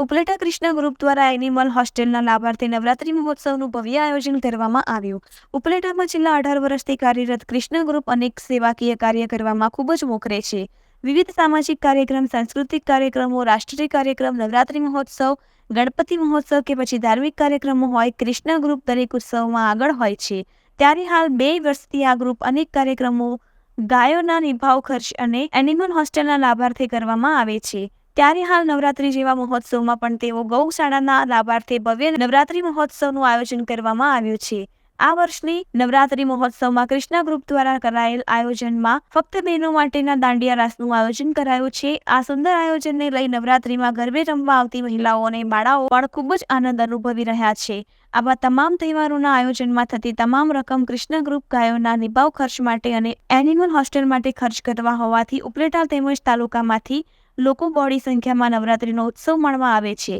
Upleta Krishna group દ્વારા animal હોસ્ટેલના લાભાર્થી નવરાત્રી મહોત્સવનું ભવ્ય આયોજન કરવામાં આવ્યું. ઉપલેટામાં છેલ્લા 18 વર્ષથી કાર્યરત કૃષ્ણ ગ્રુપ અનેક સેવાકીય કાર્ય કરવામાં ખૂબ જ મોખરે છે. વિવિધ સામાજિક કાર્યક્રમ, સાંસ્કૃતિક કાર્યક્રમો, રાષ્ટ્રીય કાર્યક્રમ, નવરાત્રી મહોત્સવ, ગણપતિ મહોત્સવ કે પછી ધાર્મિક કાર્યક્રમો હોય, કૃષ્ણ ગ્રુપ દરેક ઉત્સવમાં આગળ હોય છે. ત્યારે હાલ 2 વર્ષથી આ ગ્રુપ અનેક કાર્યક્રમો ગાયોના નિભાવ ખર્ચ અને એનિમલ હોસ્ટેલના લાભાર્થી કરવામાં આવે છે. ત્યારે હાલ નવરાત્રી જેવા મહોત્સવમાં પણ તેઓ ગૌશાળાના લાભાર્થે ભવ્ય નવરાત્રી મહોત્સવનું આયોજન કરવામાં આવ્યું છે. આ વર્ષની નવરાત્રી મહોત્સવમાં કૃષ્ણ ગ્રુપ દ્વારા કરાયેલ આયોજનમાં ફક્ત બહેનો માટેના દાંડિયા રાસનું આયોજન કરાયું છે. આ સુંદર આયોજનને લઈ નવરાત્રીમાં ગરબે રમવા આવતી મહિલાઓ અને બાળાઓ પણ ખૂબ જ આનંદ અનુભવી રહ્યા છે. આવા તમામ તહેવારોના આયોજનમાં થતી તમામ રકમ કૃષ્ણ ગ્રુપ ગાયોના નિભાવ ખર્ચ માટે અને એનિમલ હોસ્ટેલ માટે ખર્ચ કરવા હોવાથી ઉપલેટા તેમજ તાલુકામાંથી લોકો બહોળી સંખ્યામાં નવરાત્રીનો ઉત્સવ માણવા આવે છે.